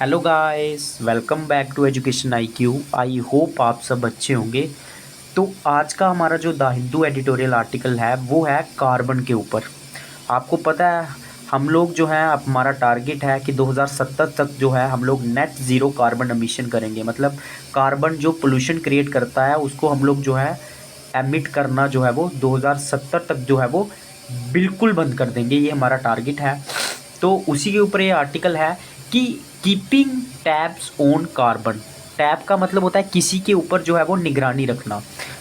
Hello guys, welcome back to education IQ। I hope आप सब अच्छे होंगे। तो आज का हमारा जो द हिंदू एडिटोरियल आर्टिकल है वो है कार्बन के ऊपर। आपको पता है हम लोग जो है, अब हमारा टारगेट है कि 2070 तक जो है हम लोग नेट ज़ीरो कार्बन एमिशन करेंगे। मतलब कार्बन जो पोल्यूशन क्रिएट करता है उसको हम लोग जो है एमिट करना जो है वो 2070 तक जो है वो बिल्कुल बंद कर देंगे। ये हमारा टारगेट है। तो उसी के ऊपर ये आर्टिकल है कि keeping tabs on carbon. Tab का मतलब होता है किसी के ऊपर जो है वो निगरानी रखना,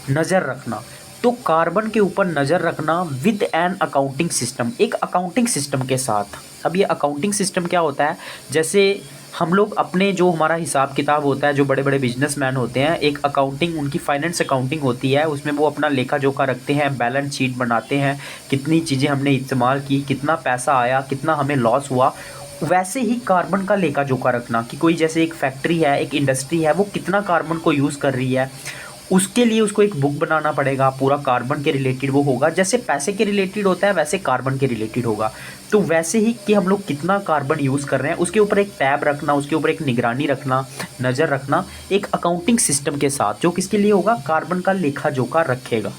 नज़र रखना। तो कार्बन के ऊपर नज़र रखना विद एन अकाउंटिंग सिस्टम, एक अकाउंटिंग सिस्टम के साथ। अब ये अकाउंटिंग सिस्टम क्या होता है? जैसे हम लोग अपने जो हमारा हिसाब किताब होता है, जो बड़े बड़े बिजनेसमैन होते हैं, एक अकाउंटिंग उनकी फाइनेंस अकाउंटिंग होती है, उसमें वो अपना लेखा जोखा रखते हैं, बैलेंस शीट बनाते हैं, कितनी चीज़ें हमने इस्तेमाल की, कितना पैसा आया, कितना हमें लॉस हुआ। वैसे ही कार्बन का लेखा जोखा रखना कि कोई जैसे एक फैक्ट्री है, एक इंडस्ट्री है, वो कितना कार्बन को यूज़ कर रही है, उसके लिए उसको एक बुक बनाना पड़ेगा। पूरा कार्बन के रिलेटेड वो होगा, जैसे पैसे के रिलेटेड होता है वैसे कार्बन के रिलेटेड होगा। तो वैसे ही कि हम लोग कितना कार्बन यूज़ कर रहे हैं उसके ऊपर एक टैब रखना, उसके ऊपर एक निगरानी रखना, नज़र रखना, एक अकाउंटिंग सिस्टम के साथ, जो किसके लिए होगा? कार्बन का लेखा जोखा रखेगा।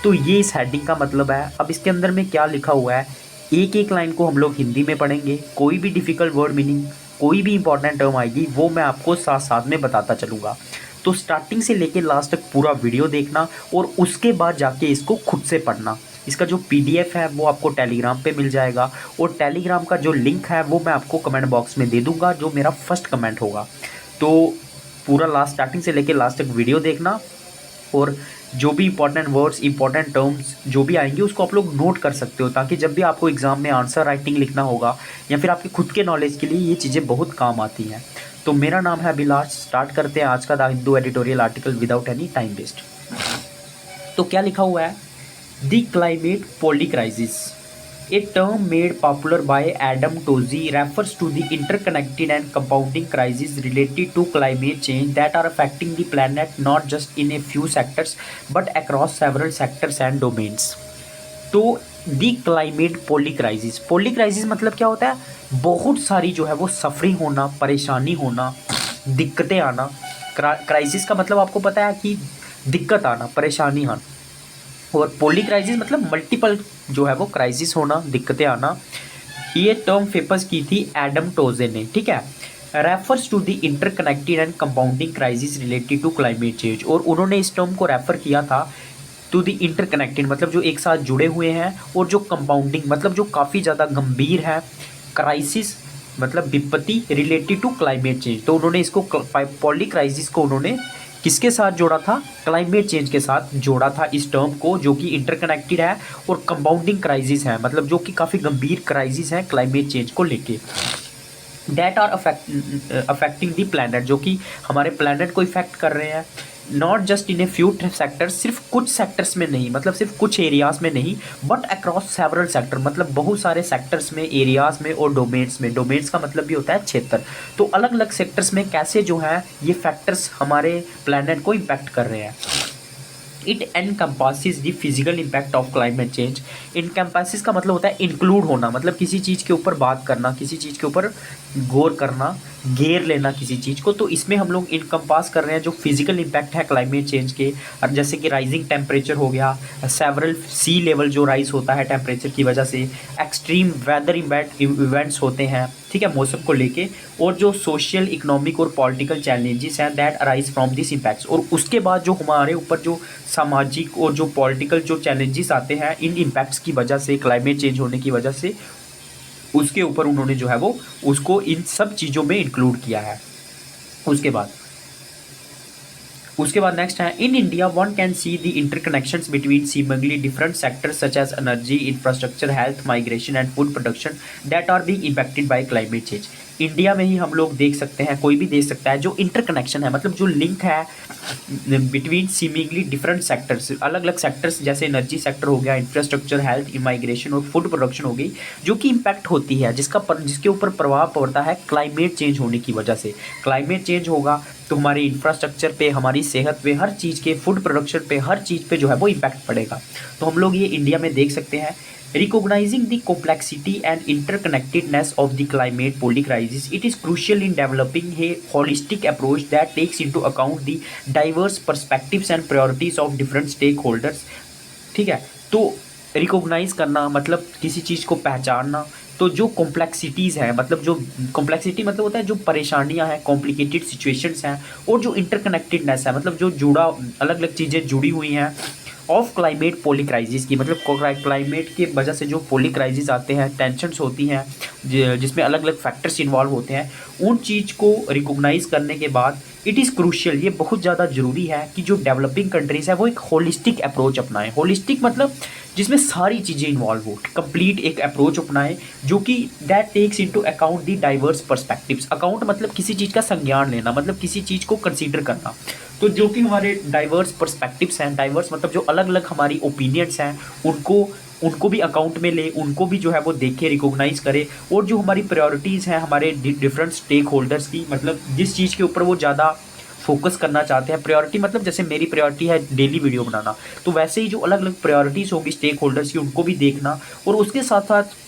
तो ये इस हेडिंग का मतलब है। अब इसके अंदर में क्या लिखा हुआ है, एक एक लाइन को हम लोग हिंदी में पढ़ेंगे। कोई भी डिफ़िकल्ट वर्ड मीनिंग, कोई भी इंपॉर्टेंट टर्म आएगी वो मैं आपको साथ साथ में बताता चलूँगा। तो स्टार्टिंग से लेके लास्ट तक पूरा वीडियो देखना और उसके बाद जाके इसको खुद से पढ़ना। इसका जो PDF है वो आपको टेलीग्राम पे मिल जाएगा, और टेलीग्राम का जो लिंक है वो मैं आपको कमेंट बॉक्स में दे दूँगा, जो मेरा फर्स्ट कमेंट होगा। तो पूरा लास्ट स्टार्टिंग से लेके लास्ट तक वीडियो देखना, और जो भी इंपॉर्टेंट वर्ड्स, इंपॉर्टेंट टर्म्स जो भी आएंगे उसको आप लोग नोट कर सकते हो, ताकि जब भी आपको एग्जाम में आंसर राइटिंग लिखना होगा या फिर आपके खुद के नॉलेज के लिए ये चीज़ें बहुत काम आती हैं। तो मेरा नाम है अभिलाष। स्टार्ट करते हैं आज का the Hindu editorial article without any time waste. तो क्या लिखा हुआ है? The climate polycrisis, a term made popular by Adam Tozzi, refers to the interconnected and compounding crises related to climate change that are affecting the planet not just in a few sectors but across several sectors and domains. तो the climate पॉलीक्राइसिस, पॉलीक्राइसिस मतलब क्या होता है? बहुत सारी जो है वो सफरिंग होना, परेशानी होना, दिक्कतें आना। क्राइसिस का मतलब आपको पता है कि दिक्कत आना, परेशानी आना। और पॉली क्राइसिस मतलब मल्टीपल जो है वो क्राइसिस होना, दिक्कतें आना। ये टर्म फेमस की थी एडम टोजे ने, ठीक है। Refers to the interconnected and compounding crisis related to climate change, और उन्होंने इस टर्म को रेफर किया था टू द इंटरकनेक्टेड मतलब जो एक साथ जुड़े हुए हैं, और जो कंपाउंडिंग मतलब जो काफ़ी ज़्यादा गंभीर है, क्राइसिस मतलब विपत्ति रिलेटेड टू क्लाइमेट चेंज। तो उन्होंने इसको पॉली क्राइसिस को उन्होंने किसके साथ जोड़ा था? क्लाइमेट चेंज के साथ जोड़ा था इस टर्म को, जो कि इंटरकनेक्टेड है और कंपाउंडिंग क्राइसिस है, मतलब जो कि काफ़ी गंभीर क्राइसिस है क्लाइमेट चेंज को लेके। That are affecting the planet, जो कि हमारे प्लैनेट को इफेक्ट कर रहे हैं। Not just in a few sectors, सिर्फ कुछ सेक्टर्स में नहीं, मतलब सिर्फ कुछ एरियाज में नहीं, बट अक्रॉस सेवरल सेक्टर, मतलब बहुत सारे सेक्टर्स में, एरियाज में और डोमेन्स में। डोमेन्स का मतलब भी होता है क्षेत्र। तो अलग अलग सेक्टर्स में कैसे जो है ये फैक्टर्स हमारे प्लैनेट को इम्पैक्ट कर रहे हैं। It encompasses the physical impact of climate change. Encompasses का मतलब होता है इंक्लूड होना, मतलब किसी चीज़ के ऊपर बात करना, किसी चीज़ के ऊपर गौर करना, घेर लेना किसी चीज़ को। तो इसमें हम लोग इनकम्पास कर रहे हैं जो फिजिकल इम्पैक्ट है क्लाइमेट चेंज के, और जैसे कि राइजिंग टेम्परेचर हो गया, सेवरल सी लेवल जो राइज होता है टेम्परेचर की वजह से, एक्सट्रीम वेदर इवेंट्स होते हैं, ठीक है, मौसम को लेके, और जो सोशल, इकोनॉमिक और पॉलिटिकल चैलेंजेस हैं that arise from this impacts. और उसके बाद जो हमारे ऊपर जो सामाजिक और जो पॉलिटिकल जो चैलेंजेस आते हैं इन इम्पैक्ट्स की वजह से, क्लाइमेट चेंज होने की वजह से, उसके ऊपर उन्होंने जो है वो उसको इन सब चीज़ों में इंक्लूड किया है। उसके बाद नेक्स्ट है, in India one can see the interconnections between seemingly different sectors such as energy, infrastructure, health, migration and food production that are being impacted by climate change. India में ही हम लोग देख सकते हैं, कोई भी देख सकता है, जो इंटरकनेक्शन है मतलब जो लिंक है बिटवीन सीमिंगली डिफरेंट सेक्टर्स, अलग अलग सेक्टर्स, जैसे एनर्जी सेक्टर हो गया, इंफ्रास्ट्रक्चर, हेल्थ, माइग्रेशन और फूड प्रोडक्शन हो गई, जो कि इम्पैक्ट होती है, जिसके ऊपर प्रभाव पड़ता है क्लाइमेट चेंज होने की वजह से। क्लाइमेट चेंज होगा तो हमारे इंफ्रास्ट्रक्चर पे, हमारी सेहत पे, हर चीज़ के, फूड प्रोडक्शन पे, हर चीज़ पे जो है वो इम्पैक्ट पड़ेगा। तो हम लोग ये इंडिया में देख सकते हैं Recognizing the complexity and interconnectedness of the climate policy crisis, it is crucial in developing a holistic approach that takes into account the diverse perspectives and priorities of different stakeholders। ठीक है, तो recognise करना मतलब किसी चीज़ को पहचानना। तो जो कॉम्प्लेक्सिटीज़ है, मतलब जो कॉम्प्लेक्सिटी मतलब होता है जो परेशानियां हैं, कॉम्प्लिकेटेड सिचुएशंस हैं, और जो इंटरकनेक्टेडनेस है मतलब जो जुड़ा, अलग अलग चीज़ें जुड़ी हुई हैं ऑफ क्लाइमेट पोली क्राइसिस की, मतलब क्लाइमेट की वजह से जो पोली क्राइसिस आते हैं, टेंशन्स होती हैं जिसमें अलग अलग फैक्टर्स इन्वॉल्व होते हैं, उन चीज़ को रिकॉग्नाइज करने के बाद इट इज़ क्रूशियल, ये बहुत ज़्यादा ज़रूरी है कि जो डेवलपिंग कंट्रीज़ है वो एक होलिस्टिक अप्रोच अपनाएं। होलिस्टिक मतलब जिसमें सारी चीज़ें इन्वॉल्व हो, कंप्लीट एक अप्रोच अपनाएं जो कि that takes into account the diverse perspectives. Account मतलब किसी चीज़ का संज्ञान लेना, मतलब किसी चीज़ को कंसीडर करना। तो जो कि हमारे डाइवर्स पर्सपेक्टिव्स हैं, डाइवर्स मतलब जो अलग अलग हमारी ओपिनियंस हैं, उनको भी अकाउंट में ले, उनको भी जो है वो देखे, रिकॉग्नाइज करे। और जो हमारी प्रायोरिटीज़ हैं हमारे डिफरेंट स्टेक होल्डर्स की, मतलब जिस चीज़ के ऊपर वो ज़्यादा फोकस करना चाहते हैं, प्रायोरिटी मतलब जैसे मेरी प्रायोरिटी है डेली वीडियो बनाना, तो वैसे ही जो अलग अलग प्रायोरिटीज़ होंगी स्टेक होल्डर्स की, उनको भी देखना। और उसके साथ साथ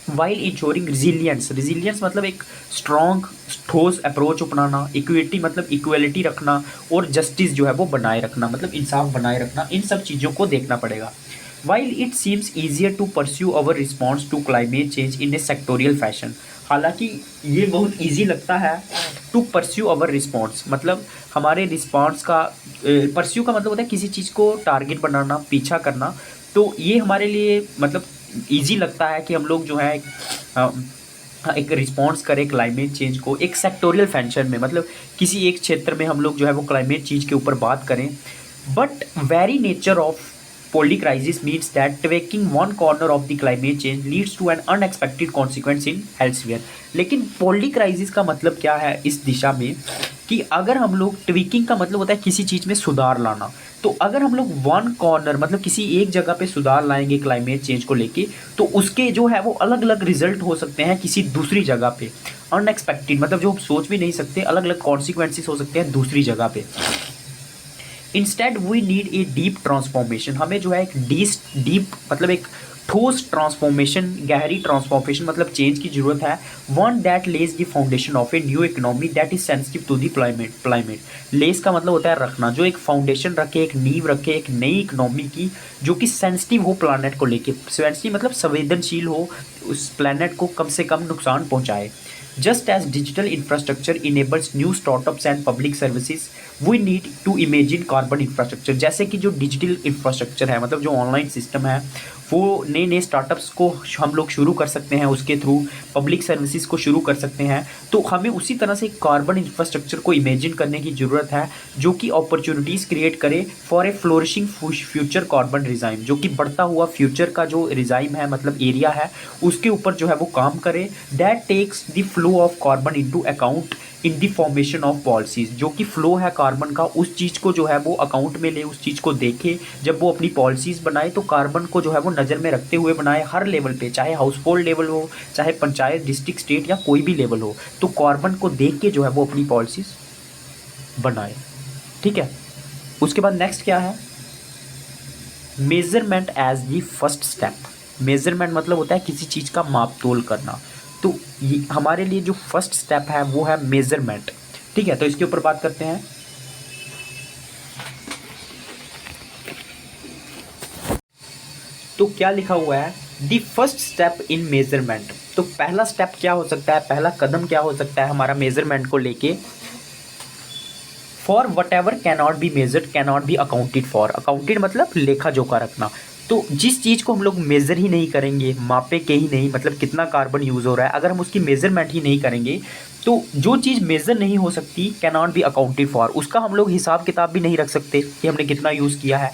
वाइल इंश्योरिंग रिजिलियंस, रिजिलियंस मतलब एक स्ट्रॉन्ग ठोस अप्रोच अपनाना, इक्विटी मतलब इक्वलिटी रखना, और जस्टिस जो है वो बनाए रखना, मतलब इंसाफ बनाए रखना, इन सब चीज़ों को देखना पड़ेगा। While it seems easier to pursue our response to climate change in a sectorial fashion, हालांकि ये बहुत ईजी लगता है टू परस्यू अवर रिस्पॉन्स, मतलब हमारे रिस्पॉन्स का, परस्यू का मतलब होता है किसी चीज़ को टारगेट बनाना, पीछा करना। तो ये हमारे लिए मतलब ईजी लगता है कि हम लोग जो है एक रिस्पॉन्स करें क्लाइमेट चेंज को एक सेक्टोरियल फैशन में, मतलब किसी एक क्षेत्र में हम लोग जो है वो क्लाइमेट चेंज के ऊपर बात करें। But very nature of poly crisis means that tweaking one corner of the climate change leads to an unexpected consequence in elsewhere। लेकिन poly crisis का मतलब क्या है इस दिशा में, कि अगर हम लोग ट्वीकिंग का मतलब होता है किसी चीज़ में सुधार लाना, तो अगर हम लोग वन कॉर्नर मतलब किसी एक जगह पे सुधार लाएंगे क्लाइमेट चेंज को लेके, तो उसके जो है वो अलग अलग रिजल्ट हो सकते हैं किसी दूसरी जगह पे, अनएक्सपेक्टेड मतलब जो हम सोच भी नहीं सकते, अलग अलग कॉन्सिक्वेंसेस हो सकते हैं दूसरी जगह पे। Instead we need a deep transformation, हमें जो है एक डीप मतलब एक ठोस ट्रांसफॉर्मेशन, गहरी ट्रांसफॉर्मेशन मतलब चेंज की जरूरत है। One that lays the foundation of a new economy that is sensitive to the climate. Less का मतलब होता है रखना, जो एक फाउंडेशन रखे, एक नींव रखे एक नई इकोनॉमी की, जो कि सेंसिटिव हो प्लानट को लेके, सेंसिटिव मतलब संवेदनशील हो, उस प्लानट को कम से कम नुकसान पहुंचाए। Just as digital infrastructure enables new startups and public services, we need to imagine carbon infrastructure। जैसे कि जो डिजिटल इंफ्रास्ट्रक्चर है मतलब जो ऑनलाइन सिस्टम है, वो नए नए स्टार्टअप्स को हम लोग शुरू कर सकते हैं, उसके थ्रू पब्लिक सर्विसेज को शुरू कर सकते हैं। तो हमें उसी तरह से कार्बन इंफ्रास्ट्रक्चर को इमेजिन करने की ज़रूरत है, जो कि अपॉर्चुनिटीज़ क्रिएट करे for a flourishing future carbon regime, जो कि बढ़ता हुआ फ्यूचर का जो रिजाइम है मतलब एरिया है, उसके ऊपर जो है वो काम करे। That takes the flow of carbon into account in the formation of policies, जो कि फ्लो है कार्बन का, उस चीज़ को जो है वो अकाउंट में ले, उस चीज़ को देखे जब वो अपनी पॉलिसीज़ बनाए, तो कार्बन को जो है वो नज़र में रखते हुए बनाए हर लेवल पे, चाहे हाउस होल्ड लेवल हो, चाहे पंचायत, डिस्ट्रिक्ट, स्टेट या कोई भी लेवल हो, तो कार्बन को देख के जो है वो अपनी पॉलिसीज़ बनाए। ठीक है, उसके बाद नेक्स्ट क्या है, measurement as the first step. Measurement मतलब होता है किसी चीज़ का माप तोल करना, तो ये हमारे लिए जो फर्स्ट स्टेप है वो है मेजरमेंट। ठीक है, तो इसके ऊपर बात करते हैं। तो क्या लिखा हुआ है, the first step in measurement. तो पहला स्टेप क्या हो सकता है, पहला कदम क्या हो सकता है हमारा मेजरमेंट को लेके, for what ever cannot be measured cannot be accounted for. Accounted मतलब लेखा जोखा रखना। तो जिस चीज़ को हम लोग मेज़र ही नहीं करेंगे, मापे के ही नहीं, मतलब कितना कार्बन यूज़ हो रहा है, अगर हम उसकी मेज़रमेंट ही नहीं करेंगे, तो जो चीज़ मेज़र नहीं हो सकती कैनॉट बी अकाउंटेड फॉर, उसका हम लोग हिसाब किताब भी नहीं रख सकते कि हमने कितना यूज़ किया है।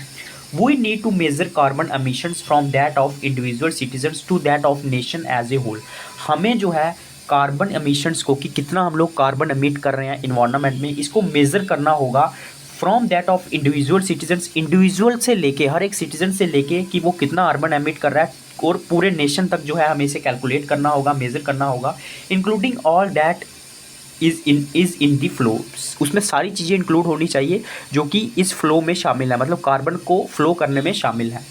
We need to measure carbon emissions from that of individual citizens to that of nation as a whole. हमें जो है कार्बन एमिशंस को, कि कितना हम लोग कार्बन एमिट कर रहे हैं इन्वायरमेंट में, इसको मेज़र करना होगा from that of individual citizens, individual से लेके, हर एक सिटीजन से लेके कि वो कितना कार्बन एमिट कर रहा है, और पूरे नेशन तक जो है हमें इसे कैलकुलेट करना होगा, मेज़र करना होगा, including all that is in the flow. उसमें सारी चीज़ें इंक्लूड होनी चाहिए जो कि इस फ्लो में शामिल है, मतलब कार्बन को फ्लो करने में शामिल है।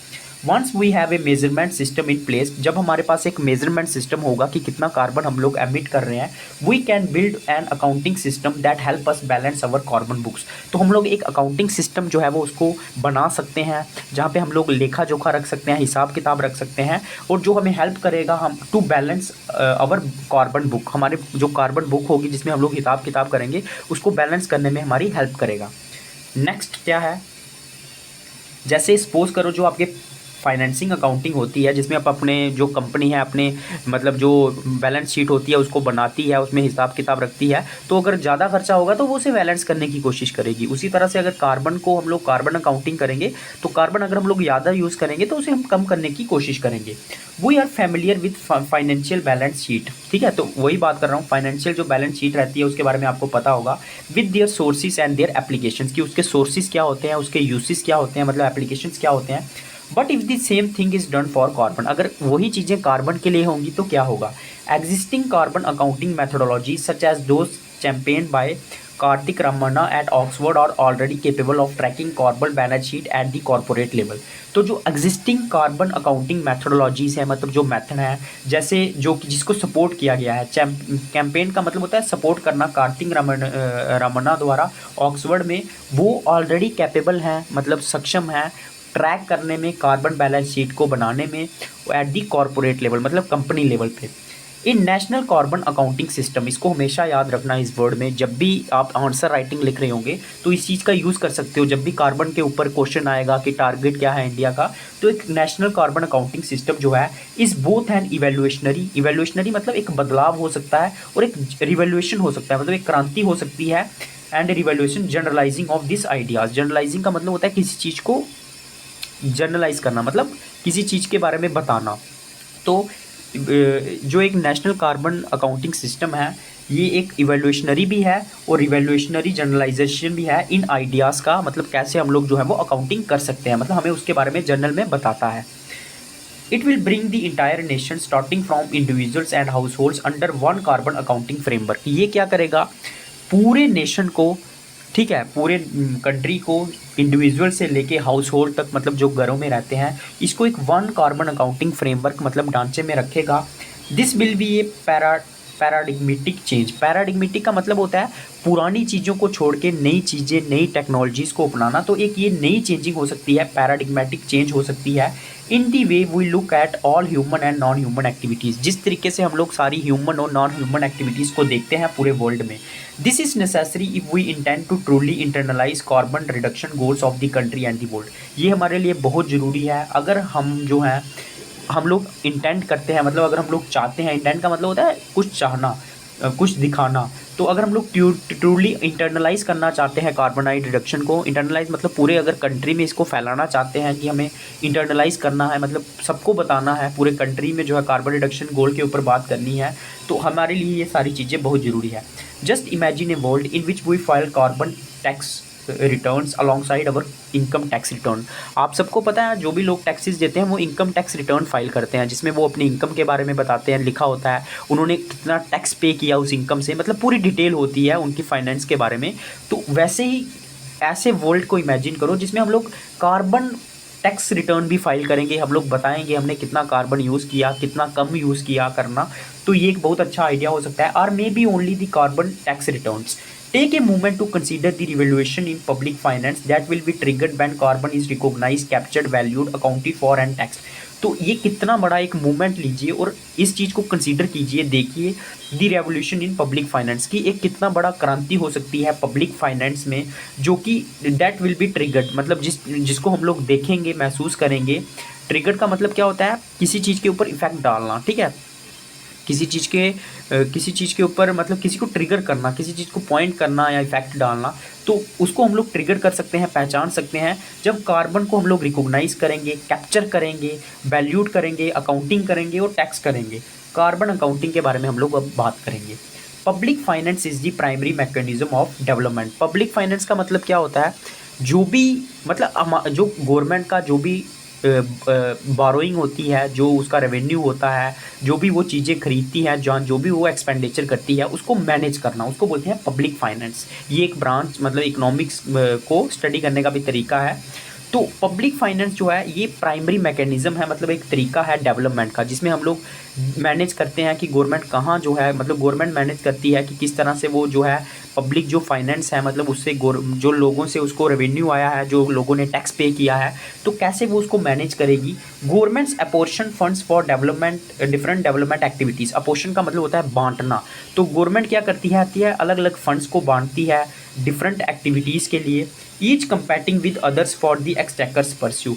Once we have a measurement system in place, जब हमारे पास एक मेजरमेंट सिस्टम होगा कि कितना कार्बन हम लोग एमिट कर रहे हैं, we can build an accounting system that help us balance our carbon books. तो हम लोग एक अकाउंटिंग सिस्टम जो है वो उसको बना सकते हैं जहाँ पे हम लोग लेखा जोखा रख सकते हैं, हिसाब किताब रख सकते हैं, और जो हमें हेल्प करेगा हम to balance our carbon book, हमारे जो कार्बन बुक होगी जिसमें हम लोग हिसाब किताब करेंगे उसको बैलेंस करने में हमारी हेल्प करेगा। नेक्स्ट क्या है, जैसे सपोज करो जो आपके फाइनेंसिंग अकाउंटिंग होती है जिसमें आप अपने जो कंपनी है अपने मतलब जो बैलेंस शीट होती है उसको बनाती है, उसमें हिसाब किताब रखती है, तो अगर ज़्यादा खर्चा होगा तो वो उसे बैलेंस करने की कोशिश करेगी। उसी तरह से अगर कार्बन को हम लोग कार्बन अकाउंटिंग करेंगे तो कार्बन अगर हम लोग ज़्यादा यूज़ करेंगे तो उसे हम कम करने की कोशिश करेंगे। We are familiar with financial balance sheet, ठीक है, तो वही बात कर रहा हूँ, फाइनेंशियल जो बैलेंस शीट रहती है उसके बारे में आपको पता होगा, with their sources and their applications, कि उसके सोर्सेज क्या होते हैं, उसके यूसेस क्या होते हैं, मतलब एप्लीकेशंस क्या होते हैं। But if the same thing is done for carbon, अगर वही चीज़ें कार्बन के लिए होंगी तो क्या होगा। Existing carbon accounting methodology such as those championed by Kartik Ramanna at Oxford are already capable of tracking carbon balance sheet at the corporate level. तो जो एग्जिस्टिंग कार्बन अकाउंटिंग मैथोडोलॉजीज है, मतलब जो मेथड है, जैसे जो जिसको सपोर्ट किया गया है, कैंपेन का मतलब होता है सपोर्ट करना, कार्तिक रमन्ना द्वारा ऑक्सफोर्ड में, वो ऑलरेडी कैपेबल हैं, मतलब सक्षम है ट्रैक करने में, कार्बन बैलेंस शीट को बनाने में एट दी कॉर्पोरेट लेवल, मतलब कंपनी लेवल पे। इन नेशनल कार्बन अकाउंटिंग सिस्टम, इसको हमेशा याद रखना इस वर्ड में, जब भी आप आंसर राइटिंग लिख रहे होंगे तो इस चीज़ का यूज़ कर सकते हो। जब भी कार्बन के ऊपर क्वेश्चन आएगा कि टारगेट क्या है इंडिया का, तो एक नेशनल कार्बन अकाउंटिंग सिस्टम जो है इस बोथ एंड इवेल्युएशनरी मतलब एक बदलाव हो सकता है और एक रिवोल्यूशन हो सकता है, मतलब एक क्रांति हो सकती है, and revolution generalising of this ideas. Generalising का मतलब होता है किसी चीज़ को जनरलाइज करना, मतलब किसी चीज़ के बारे में बताना। तो जो एक नेशनल कार्बन अकाउंटिंग सिस्टम है ये एक इवैल्यूएशनरी भी है और रिवैल्यूएशनरी जनरलाइजेशन भी है इन आइडियाज़ का, मतलब कैसे हम लोग जो है वो अकाउंटिंग कर सकते हैं, मतलब हमें उसके बारे में जर्नल में बताता है। It will bring the entire nation starting from individuals and house holds under one carbon accounting framework. ये क्या करेगा, पूरे नेशन को, ठीक है, पूरे कंट्री को इंडिविजुअल से लेके हाउस होल्ड तक, मतलब जो घरों में रहते हैं, इसको एक वन कार्बन अकाउंटिंग फ्रेमवर्क मतलब ढांचे में रखेगा। This will be a paradigmatic change. Paradigmatic का मतलब होता है पुरानी चीज़ों को छोड़ के नई चीज़ें, नई टेक्नोलॉजीज़ को अपनाना। तो एक ये नई चेंजिंग हो सकती है, पैराडिग्मेटिक चेंज हो सकती है in the way we look at all human and non human activities, जिस तरीके से हम लोग सारी ह्यूमन और नॉन ह्यूमन एक्टिविटीज़ को देखते हैं पूरे वर्ल्ड में। This is necessary if we intend to truly internalise carbon reduction goals of the country and the world. ये हमारे लिए बहुत ज़रूरी है अगर हम जो हैं हम लोग इंटेंट करते हैं, मतलब अगर हम लोग चाहते हैं, इंटेंट का मतलब होता है कुछ चाहना, कुछ दिखाना। तो अगर हम लोग ट्रूली इंटरनलाइज करना चाहते हैं कार्बनाइड रिडक्शन को, इंटरनलाइज मतलब पूरे अगर कंट्री में इसको फैलाना चाहते हैं कि हमें इंटरनलाइज करना है, मतलब सबको बताना है, पूरे कंट्री में जो है कार्बन रिडक्शन गोल के ऊपर बात करनी है, तो हमारे लिए ये सारी चीज़ें बहुत ज़रूरी है। Just imagine a world in which we file carbon tax returns alongside our income tax return. आप सबको पता है जो भी लोग टैक्सेस देते हैं वो इनकम टैक्स रिटर्न फाइल करते हैं, जिसमें वो अपनी इनकम के बारे में बताते हैं, लिखा होता है उन्होंने कितना टैक्स पे किया उस इनकम से, मतलब पूरी डिटेल होती है उनकी फाइनेंस के बारे में। तो वैसे ही ऐसे वर्ल्ड को इमेजिन करो जिसमें हम लोग कार्बन टैक्स रिटर्न भी फाइल करेंगे, हम लोग बताएंगे हमने कितना कार्बन यूज़ किया, कितना कम यूज़ किया करना। तो ये एक बहुत अच्छा आइडिया हो सकता है। और may be only the carbon tax returns take a moment to consider the revaluation in public finance that will be triggered when carbon is recognized, captured, valued, accounted for and taxed। तो ये कितना बड़ा एक movement लीजिए और इस चीज़ को consider कीजिए, देखिए दी रेवोल्यूशन इन पब्लिक फाइनेंस की एक कितना बड़ा क्रांति हो सकती है पब्लिक फाइनेंस में, जो कि दैट विल बी ट्रिगर्ड, मतलब जिसको हम लोग देखेंगे, महसूस करेंगे। ट्रिगर्ड का मतलब क्या होता है, किसी चीज़ के ऊपर इफेक्ट डालना, ठीक है, किसी चीज़ के ऊपर मतलब किसी को ट्रिगर करना, किसी चीज़ को पॉइंट करना या इफेक्ट डालना, तो उसको हम लोग ट्रिगर कर सकते हैं, पहचान सकते हैं जब कार्बन को हम लोग रिकॉग्नाइज करेंगे, कैप्चर करेंगे, वैल्यूड करेंगे, अकाउंटिंग करेंगे और टैक्स करेंगे। कार्बन अकाउंटिंग के बारे में हम लोग अब बात करेंगे। Public finance is the primary mechanism of development. Public finance का मतलब क्या होता है, जो भी मतलब जो गवर्नमेंट का जो भी बारोइंग होती है, जो उसका रेवेन्यू होता है, जो भी वो चीज़ें खरीदती हैं, जो भी वो एक्सपेंडिचर करती है, उसको मैनेज करना, उसको बोलते हैं पब्लिक फाइनेंस। ये एक ब्रांच मतलब इकोनॉमिक्स को स्टडी करने का भी तरीका है। तो पब्लिक फाइनेंस जो है ये प्राइमरी मैकेनिज्म है, मतलब एक तरीका है डेवलपमेंट का, जिसमें हम लोग मैनेज करते हैं कि गवर्नमेंट कहाँ जो है, मतलब गवर्नमेंट मैनेज करती है कि किस तरह से वो जो है पब्लिक जो फाइनेंस है, मतलब उससे जो लोगों से उसको रेवेन्यू आया है, जो लोगों ने टैक्स पे किया है, तो कैसे वो उसको मैनेज करेगी। Governments apportion funds for development different development activities. Apportion का मतलब होता है बांटना। तो गवर्नमेंट क्या करती है, आती है अलग अलग फंड्स को बांटती है डिफरेंट एक्टिविटीज़ के लिए, each competing with others for the exchequer's pursue.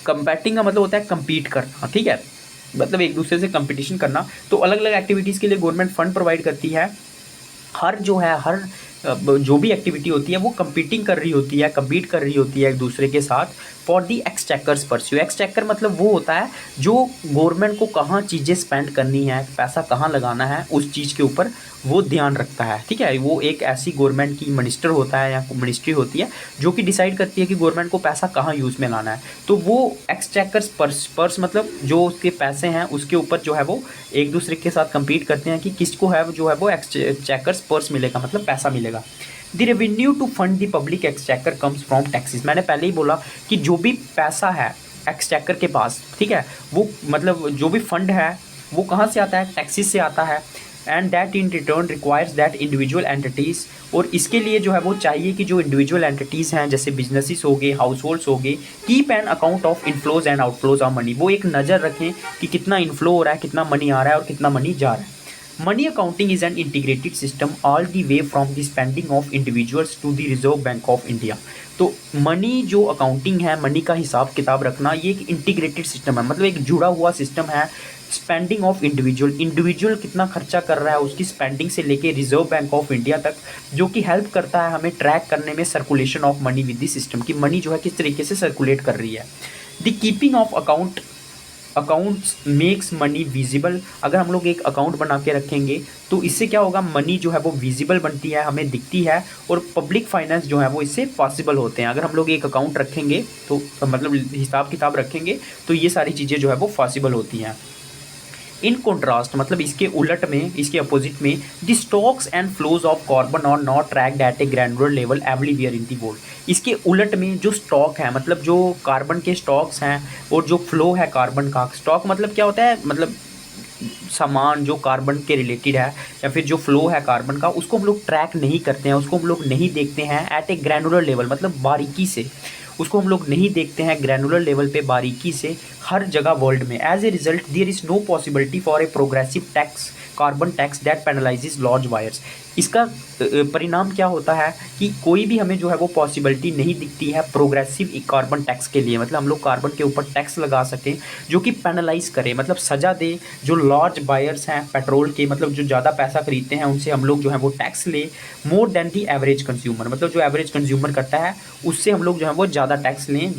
Competing का मतलब होता है कम्पीट करना, ठीक है, मतलब एक दूसरे से कंपटीशन करना। तो अलग अलग एक्टिविटीज़ के लिए गवर्नमेंट फंड प्रोवाइड करती है। हर जो है हर जो भी एक्टिविटी होती है वो कंपीटिंग कर रही होती है, कम्पीट कर रही होती है एक दूसरे के साथ फॉर दी एक्सचेकर्स परस्यू। एक्सचेकर मतलब वो होता है जो गवर्नमेंट को कहाँ चीज़ें स्पेंड करनी है, पैसा कहाँ लगाना है, उस चीज़ के ऊपर वो ध्यान रखता है, ठीक है। वो एक ऐसी गवर्नमेंट की मिनिस्टर होता है या मिनिस्ट्री होती है जो कि डिसाइड करती है कि गवर्नमेंट को पैसा कहाँ यूज़ में लाना है। तो वो एक्सचेकर्स पर्स मतलब जो उसके पैसे हैं उसके ऊपर जो है वो एक दूसरे के साथ compete करते हैं कि किसको है जो है वो एक्सचेकर्स पर्स मिलेगा, मतलब पैसा मिलेगा। The revenue to fund the public exchequer comes from taxes. मैंने पहले ही बोला कि जो भी पैसा है एक्सचेकर के पास, ठीक है, वो मतलब जो भी फंड है वो कहाँ से आता है, टैक्सेस से आता है। And that in return requires that individual entities, और इसके लिए जो है वो चाहिए कि जो इंडिविजुअल एंटिटीज़ हैं जैसे बिजनेसिस हो गए, हाउस होल्ड्स हो गए, keep an account of inflows and outflows of money. वो एक नज़र रखें कि कितना इनफ्लो हो रहा है, कितना मनी आ रहा है और कितना मनी जा रहा है। Money accounting is an integrated system all the way from the spending of individuals to the Reserve Bank of India. तो मनी जो अकाउंटिंग है, मनी का हिसाब किताब रखना, ये एक इंटीग्रेटेड सिस्टम है, मतलब एक जुड़ा हुआ सिस्टम है। स्पेंडिंग ऑफ इंडिविजुअल कितना खर्चा कर रहा है उसकी स्पेंडिंग से लेके रिजर्व बैंक ऑफ इंडिया तक, जो कि हेल्प करता है हमें ट्रैक करने में circulation of money with the system, की मनी जो है किस तरीके से सर्कुलेट कर रही है। The keeping of accounts makes money visible. अगर हम लोग एक अकाउंट बना के रखेंगे तो इससे क्या होगा, मनी जो है वो विजिबल बनती है, हमें दिखती है, और पब्लिक फाइनेंस जो है वो इससे पॉसिबल होते हैं। अगर हम लोग एक अकाउंट रखेंगे तो मतलब हिसाब किताब रखेंगे तो ये सारी चीज़ें जो है वो पॉसिबल होती हैं। इन कॉन्ट्रास्ट मतलब इसके उलट में, इसके अपोजिट में, the stocks and flows of carbon are not tracked at a granular level everywhere in the world. इसके उलट में जो स्टॉक है, मतलब जो कार्बन के स्टॉक्स हैं और जो फ्लो है कार्बन का, स्टॉक मतलब क्या होता है, मतलब सामान जो कार्बन के रिलेटेड है, या फिर जो फ्लो है कार्बन का, उसको हम लोग ट्रैक नहीं करते हैं, उसको हम लोग नहीं देखते हैं एट ए ग्रैनुलर लेवल, मतलब बारीकी से उसको हम लोग नहीं देखते हैं ग्रैनुलर लेवल पे बारीकी से हर जगह वर्ल्ड में। As a result there is no possibility for a progressive tax carbon tax that penalises large buyers. इसका परिणाम क्या होता है कि कोई भी हमें जो है वो पॉसिबिलिटी नहीं दिखती है प्रोग्रेसिव कार्बन टैक्स के लिए, मतलब हम लोग कार्बन के ऊपर टैक्स लगा सकें जो कि पेनलाइज करे, मतलब सजा दे जो लार्ज बायर्स हैं पेट्रोल के, मतलब जो ज़्यादा पैसा खरीदते हैं उनसे हम लोग जो है वो टैक्स ले more than the average consumer, मतलब जो एवरेज कंज्यूमर करता है उससे हम लोग जो है वो ज़्यादा टैक्स लें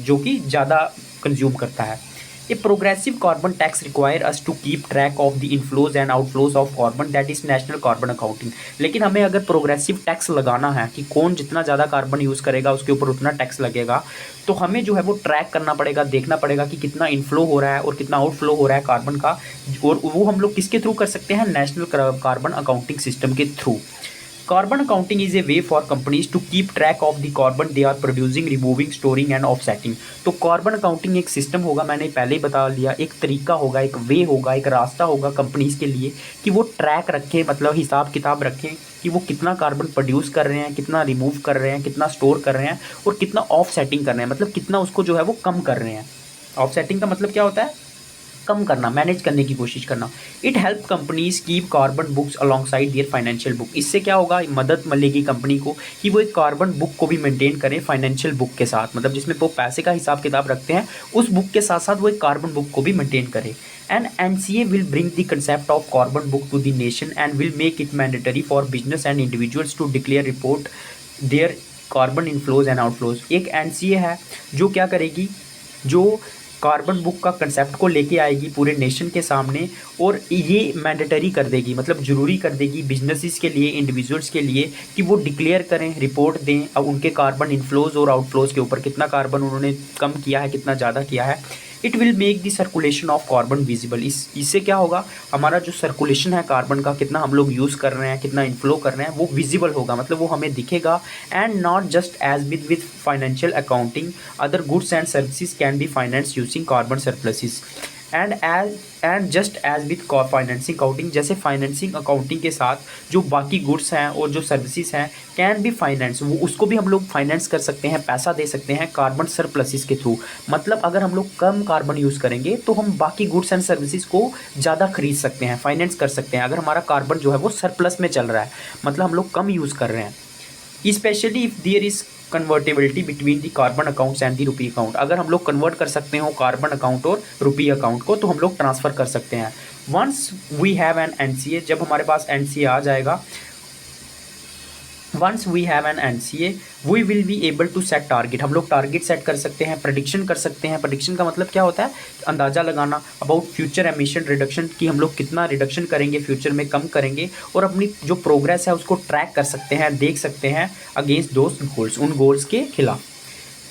जो कि ज़्यादा कंज्यूम करता है। A progressive carbon tax require us to keep track of the inflows and outflows of carbon, that is national carbon accounting। लेकिन हमें अगर प्रोग्रेसिव टैक्स लगाना है कि कौन जितना ज़्यादा कार्बन यूज़ करेगा उसके ऊपर उतना टैक्स लगेगा, तो हमें जो है वो ट्रैक करना पड़ेगा, देखना पड़ेगा कि कितना इनफ्लो हो रहा है और कितना आउटफ्लो हो रहा है कार्बन का, और वो हम लोग किसके थ्रू कर सकते हैं, नेशनल कार्बन अकाउंटिंग सिस्टम के through. Carbon accounting is a way for companies to keep track of the carbon they are producing, removing, storing and offsetting। तो कार्बन अकाउंटिंग एक सिस्टम होगा, मैंने पहले ही बता लिया, एक तरीका होगा, एक वे होगा, एक रास्ता होगा कंपनीज के लिए कि वो ट्रैक रखें, मतलब हिसाब किताब रखें कि वो कितना कार्बन प्रोड्यूस कर रहे हैं, कितना रिमूव कर रहे हैं, कितना स्टोर कर रहे हैं और कितना ऑफ सेटिंग कर रहे हैं, मतलब कितना उसको जो है वो कम कर रहे हैं। ऑफ सेटिंग का मतलब क्या होता है, कम करना, मैनेज करने की कोशिश करना। It help companies keep carbon books alongside there financial book. इससे क्या होगा, मदद मिलेगी कंपनी को कि वो एक कार्बन बुक को भी मेंटेन करें फाइनेंशियल बुक के साथ, मतलब जिसमें वो पैसे का हिसाब किताब रखते हैं उस बुक के साथ साथ वो एक कार्बन बुक को भी मेंटेन करें। And NCA will bring the concept of carbon book to the nation and will make it mandatory for business and individuals to declare report their carbon inflows and outflows. एक NCA है जो क्या करेगी, जो carbon book का concept को लेके आएगी पूरे नेशन के सामने और ये मैंडेटरी कर देगी, मतलब ज़रूरी कर देगी बिजनेसेस के लिए, इंडिविजुअल्स के लिए कि वो डिक्लेयर करें, रिपोर्ट दें अब उनके कार्बन इनफ्लोज और आउटफ्लोज के ऊपर, कितना कार्बन उन्होंने कम किया है, कितना ज़्यादा किया है। It will make the circulation of carbon visible. इससे क्या होगा, हमारा जो सर्कुलेशन है कार्बन का, कितना हम लोग यूज़ कर रहे हैं, कितना इनफ्लो कर रहे हैं, वो विजिबल होगा, मतलब वो हमें दिखेगा। And not just as with financial accounting, other goods and services can be finance using carbon surpluses. And just as with financing accounting, जैसे फाइनेंसिंग अकाउंटिंग के साथ जो बाकी गुड्स हैं और जो सर्विसेज हैं कैन बी फाइनेंस, वो उसको भी हम लोग फाइनेंस कर सकते हैं, पैसा दे सकते हैं कार्बन सरप्लसेस के थ्रू। मतलब अगर हम लोग कम कार्बन यूज़ करेंगे तो हम बाकी गुड्स एंड सर्विसेज को ज़्यादा खरीद सकते हैं, फाइनेंस कर सकते हैं, अगर हमारा कार्बन जो है वो सरप्लस में चल रहा है, मतलब हम लोग कम यूज़ कर रहे हैं। Specially if there is convertibility between the carbon accounts and the rupee account, अगर हम लोग कन्वर्ट कर सकते हो कार्बन अकाउंट और रुपी अकाउंट को, तो हम लोग ट्रांसफ़र कर सकते हैं। Once we have an NCA, जब हमारे पास एनसीए आ जाएगा, once we have an NCA we will be able to set target, हम लोग टारगेट सेट कर सकते हैं, प्रेडिक्शन कर सकते हैं। प्रेडिक्शन का मतलब क्या होता है, अंदाज़ा लगाना अबाउट फ्यूचर एमिशन रिडक्शन, कि हम लोग कितना रिडक्शन करेंगे, फ्यूचर में कम करेंगे, और अपनी जो प्रोग्रेस है उसको ट्रैक कर सकते हैं, देख सकते हैं अगेंस्ट दोज गोल्स, उन गोल्स के खिलाफ।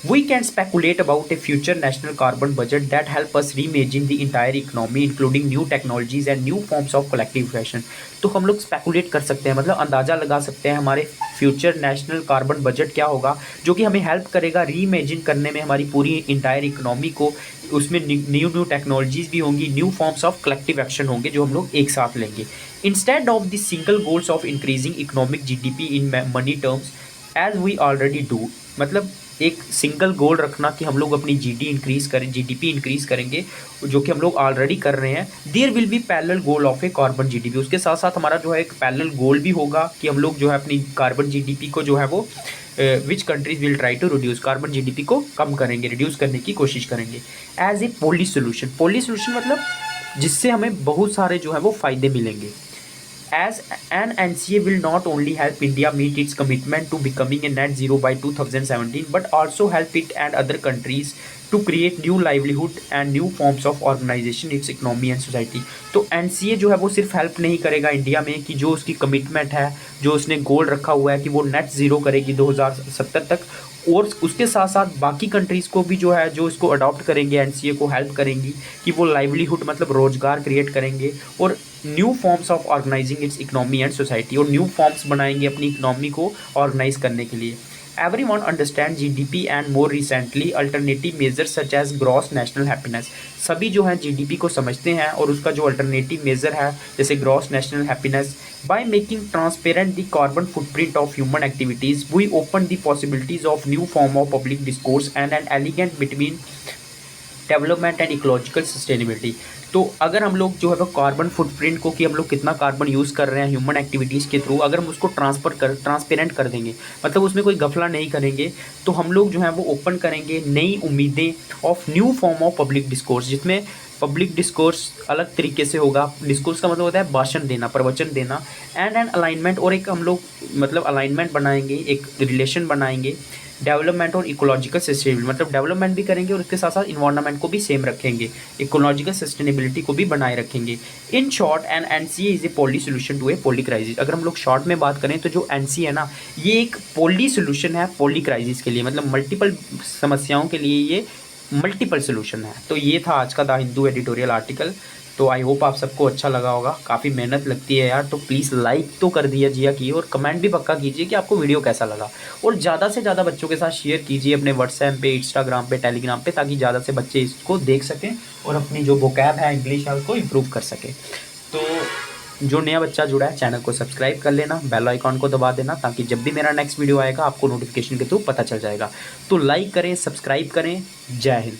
We can speculate about a future national carbon budget that help us reimagine the entire economy, including new technologies and new forms of collective action। तो हम लोग स्पेकुलेट कर सकते हैं, मतलब अंदाज़ा लगा सकते हैं हमारे फ्यूचर नेशनल कार्बन बजट क्या होगा, जो कि हमें हेल्प करेगा रीइमेजिन करने में हमारी पूरी इंटायर इकोनॉमी को। उसमें न्यू टेक्नोलॉजीज भी होंगी, new forms of collective action होंगे जो हम लोग एक साथ लेंगे। Instead of the single goals of increasing economic GDP in money terms as we already do, मतलब एक सिंगल गोल रखना कि हम लोग अपनी जीडीपी इंक्रीज करेंगे, जो कि हम लोग ऑलरेडी कर रहे हैं। There will be parallel goal of a carbon GDP, उसके साथ साथ हमारा जो है एक पैरेलल गोल भी होगा कि हम लोग जो है अपनी कार्बन जीडीपी को जो है वो which countries will try to reduce, carbon GDP को कम करेंगे, रिड्यूस करने की कोशिश करेंगे। एज ए पॉली सोल्यूशन मतलब जिससे हमें बहुत सारे जो है वो फ़ायदे मिलेंगे। As an NCA will not only help India meet its commitment to becoming a net zero by 2017, but also help it and other countries to create new livelihood and new forms of organization its economy and society। तो NCA जो है वो सिर्फ help नहीं करेगा India में कि जो उसकी कमिटमेंट है, जो उसने गोल रखा हुआ है कि वो नेट ज़ीरो करेगी 2070 तक, और उसके साथ साथ बाकी कंट्रीज़ को भी जो है जो इसको अडॉप्ट करेंगे एनसीए को हेल्प करेंगी कि वो लाइवलीहुड मतलब रोज़गार क्रिएट करेंगे, और new forms of organising its economy and society, और न्यू फॉर्म्स बनाएंगे अपनी इकोनॉमी को ऑर्गेनाइज करने के लिए। Everyone understands GDP and more recently alternative measures such as gross national happiness। सभी जो हैं GDP को समझते हैं और उसका जो अल्टरनेटिव मेजर है जैसे gross national happiness. By making transparent the carbon footprint of human activities, we open the possibilities of new form of public discourse and an elegant between development and ecological sustainability. तो अगर हम लोग जो है वो carbon footprint को कि हम लोग कितना कार्बन यूज़ कर रहे हैं ह्यूमन एक्टिविटीज़ के थ्रू, अगर हम उसको ट्रांसपेरेंट कर देंगे, मतलब उसमें कोई गफला नहीं करेंगे, तो हम लोग जो है वो ओपन करेंगे नई उम्मीदें of new form of public discourse, जिसमें पब्लिक डिस्कोर्स अलग तरीके से होगा। डिस्कोर्स का मतलब होता है भाषण देना, प्रवचन देना, एंड अलाइनमेंट, और एक हम लोग मतलब अलाइनमेंट बनाएंगे, एक रिलेशन बनाएंगे डेवलपमेंट और इकोलॉजिकल सस्टेनेबिलिटी, मतलब डेवलपमेंट भी करेंगे और इसके साथ साथ इन्वायरमेंट को भी सेम रखेंगे, इकोलॉजिकल सस्टेनेबिलिटी को भी बनाए रखेंगे। In short an NCA is a poly solution to a poly crisis. अगर हम लोग शॉर्ट में बात करें तो जो एनसीए है ना, ये एक पॉली सोल्यूशन है पॉली क्राइसिस के लिए, मतलब मल्टीपल समस्याओं के लिए ये मल्टीपल सोल्यूशन है। तो ये था आज का द हिंदू एडिटोरियल आर्टिकल। तो आई होप आप सबको अच्छा लगा होगा। काफ़ी मेहनत लगती है यार, तो प्लीज़ लाइक तो कर दिया कीजिए और कमेंट भी पक्का कीजिए कि आपको वीडियो कैसा लगा, और ज़्यादा से ज़्यादा बच्चों के साथ शेयर कीजिए अपने व्हाट्सएप पे, इंस्टाग्राम पे, टेलीग्राम पे, ताकि ज़्यादा से बच्चे इसको देख सकें और अपनी जो वोकैब है इंग्लिश है उसको इम्प्रूव कर सकें। तो जो नया बच्चा जुड़ा है चैनल को सब्सक्राइब कर लेना, बेल आइकॉन को दबा देना, ताकि जब भी मेरा नेक्स्ट वीडियो आएगा आपको नोटिफिकेशन के थ्रू पता चल जाएगा। तो लाइक करें, सब्सक्राइब करें। जय हिंद।